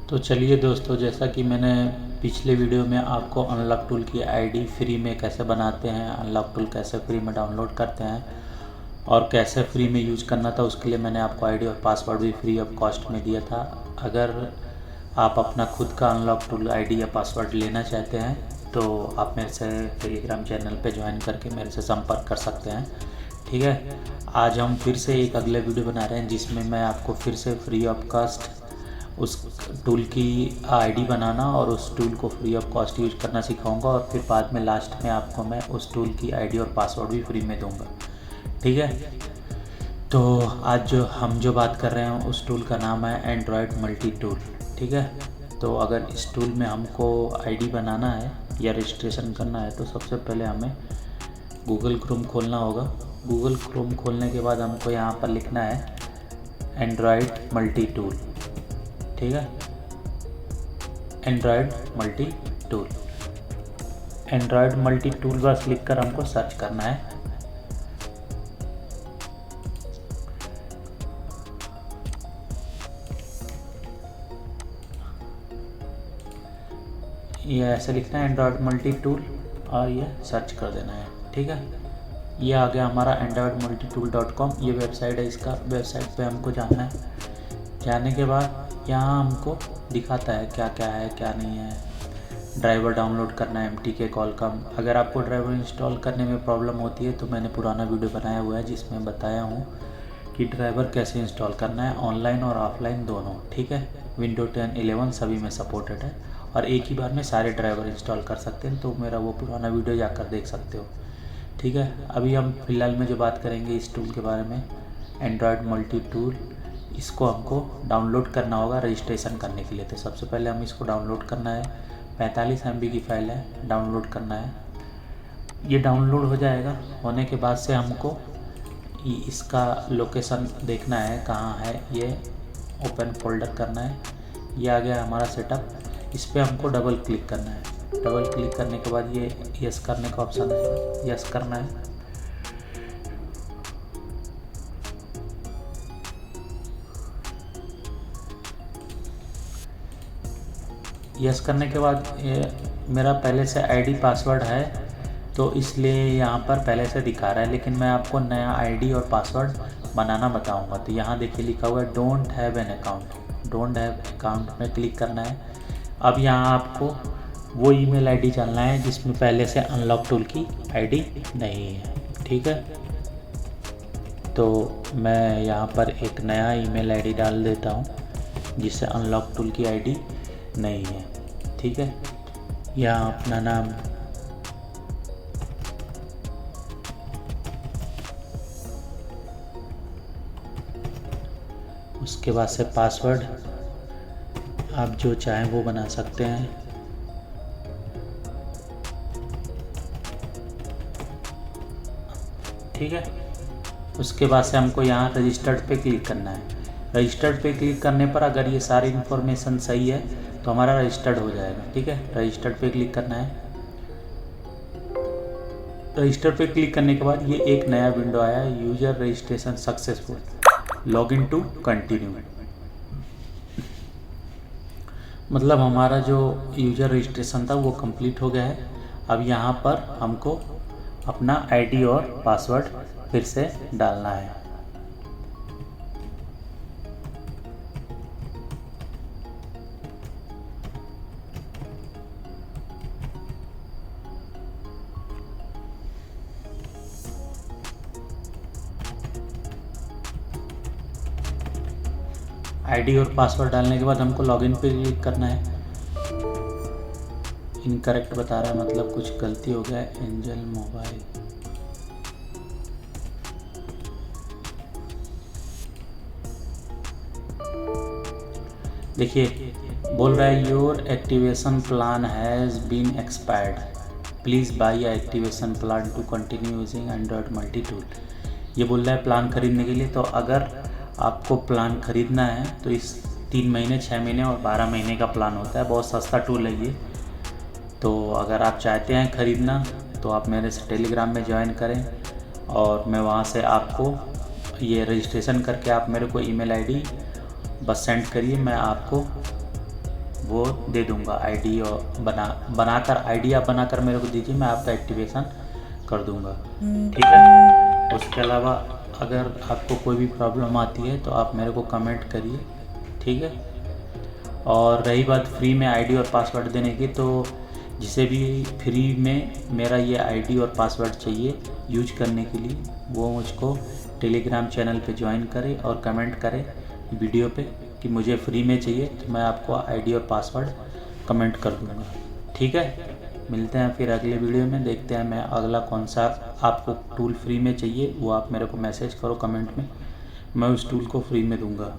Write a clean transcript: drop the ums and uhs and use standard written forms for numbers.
तो चलिए दोस्तों, जैसा कि मैंने पिछले वीडियो में आपको अनलॉक टूल की आईडी फ्री में कैसे बनाते हैं, अनलॉक टूल कैसे फ्री में डाउनलोड करते हैं और कैसे फ्री में यूज करना था, उसके लिए मैंने आपको आईडी और पासवर्ड भी फ्री ऑफ कॉस्ट में दिया था। अगर आप अपना खुद का अनलॉक टूल आईडी या पासवर्ड लेना चाहते हैं तो आप मेरे से टेलीग्राम चैनल पे ज्वाइन करके मेरे से संपर्क कर सकते हैं। ठीक है, आज हम फिर से एक अगले वीडियो बना रहे हैं जिसमें मैं आपको फिर से फ्री ऑफ कॉस्ट उस टूल की आईडी बनाना और उस टूल को फ्री ऑफ कॉस्ट यूज करना सिखाऊंगा और फिर बाद में लास्ट में आपको मैं उस टूल की आईडी और पासवर्ड भी फ्री में दूंगा। ठीक है, तो आज हम जो बात कर रहे हैं उस टूल का नाम है एंड्रॉयड मल्टी टूल। ठीक है, तो अगर इस टूल में हमको आईडी बनाना है या रजिस्ट्रेशन करना है तो सबसे पहले हमें गूगल क्रोम खोलना होगा। गूगल क्रोम खोलने के बाद हमको यहाँ पर लिखना है एंड्रॉयड मल्टी टूल। ठीक है, Android multi tool, Android multi tool बस लिखकर हमको सर्च करना है। ये ऐसे लिखना है एंड्रॉयड मल्टी टूल और ये सर्च कर देना है। ठीक है, ये आ गया हमारा androidmultitool.com, ये वेबसाइट है। इसका वेबसाइट पे हमको जाना है। जाने के बाद यहाँ हमको दिखाता है क्या क्या है क्या नहीं है। ड्राइवर डाउनलोड करना है, MTK कॉलकम। अगर आपको ड्राइवर इंस्टॉल करने में प्रॉब्लम होती है तो मैंने पुराना वीडियो बनाया हुआ है जिसमें बताया हूँ कि ड्राइवर कैसे इंस्टॉल करना है, ऑनलाइन और ऑफलाइन दोनों। ठीक है, विंडो 10, 11 सभी में सपोर्टेड है और एक ही बार में सारे ड्राइवर इंस्टॉल कर सकते हैं। तो मेरा वो पुराना वीडियो जाकर देख सकते हो। ठीक है, अभी हम फिलहाल में जो बात करेंगे इस टूल के बारे में, एंड्रॉयड मल्टी टूल। इसको हमको डाउनलोड करना होगा रजिस्ट्रेशन करने के लिए। तो सबसे पहले हम इसको डाउनलोड करना है। 45 MB की फ़ाइल है, डाउनलोड करना है। ये डाउनलोड हो जाएगा, होने के बाद से हमको इसका लोकेशन देखना है कहाँ है। ये ओपन फोल्डर करना है। ये आ गया हमारा सेटअप। इस पर हमको डबल क्लिक करना है। डबल क्लिक करने के बाद ये यस करने का ऑप्शन है, यस करना है। यस करने के बाद ये मेरा पहले से आईडी पासवर्ड है तो इसलिए यहाँ पर पहले से दिखा रहा है, लेकिन मैं आपको नया आईडी और पासवर्ड बनाना बताऊँगा। तो यहाँ देखिए लिखा हुआ है don't have an account. Don't have account में क्लिक करना है। अब यहाँ आपको वो ईमेल आईडी डालना है जिसमें पहले से अनलॉक टूल की आईडी नहीं है। ठीक है, तो मैं यहाँ पर एक नया ईमेल आईडी डाल देता हूँ जिससे अनलॉक टूल की आईडी नहीं है। ठीक है, यहाँ अपना नाम, उसके बाद से पासवर्ड आप जो चाहें वो बना सकते हैं। ठीक है, उसके बाद से हमको यहाँ रजिस्टर्ड पे क्लिक करना है। रजिस्टर्ड पे क्लिक करने पर अगर ये सारी इन्फॉर्मेशन सही है तो हमारा रजिस्टर्ड हो जाएगा। ठीक है, रजिस्टर्ड पे क्लिक करना है। रजिस्टर पे क्लिक करने के बाद ये एक नया विंडो आया है, user registration successful, login to continue. मतलब हमारा जो यूजर रजिस्ट्रेशन था वो कंप्लीट हो गया है। अब यहाँ पर हमको अपना आईडी और पासवर्ड फिर से डालना है। आईडी और पासवर्ड डालने के बाद हमको लॉगिन पे क्लिक करना है। इनकरेक्ट बता रहा है, मतलब कुछ गलती हो गया है। एंजल मोबाइल, देखिए बोल रहा है your activation plan has been expired, please buy activation plan to continue using Android multi tool. ये बोल रहा है प्लान खरीदने के लिए। तो अगर आपको प्लान ख़रीदना है तो इस 3 महीने, 6 महीने और 12 महीने का प्लान होता है। बहुत सस्ता टूल है ये। तो अगर आप चाहते हैं ख़रीदना तो आप मेरे से टेलीग्राम में ज्वाइन करें और मैं वहाँ से आपको ये रजिस्ट्रेशन करके आप मेरे को ईमेल आईडी बस सेंड करिए, मैं आपको वो दे दूंगा। आईडी और बनाकर आईडी आप बनाकर मेरे को दीजिए, मैं आपका एक्टिवेशन कर दूंगा। ठीक है। उसके अलावा अगर आपको कोई भी प्रॉब्लम आती है तो आप मेरे को कमेंट करिए। ठीक है। और रही बात फ्री में आईडी और पासवर्ड देने की, तो जिसे भी फ्री में मेरा ये आईडी और पासवर्ड चाहिए यूज करने के लिए, वो मुझको टेलीग्राम चैनल पे ज्वाइन करे और कमेंट करे वीडियो पे कि मुझे फ्री में चाहिए, तो मैं आपको आईडी और पासवर्ड कमेंट कर दूंगा। ठीक है। मिलते हैं फिर अगले वीडियो में, देखते हैं मैं अगला कौन सा आपको टूल फ्री में चाहिए, वो आप मेरे को मैसेज करो कमेंट में, मैं उस टूल को फ्री में दूंगा।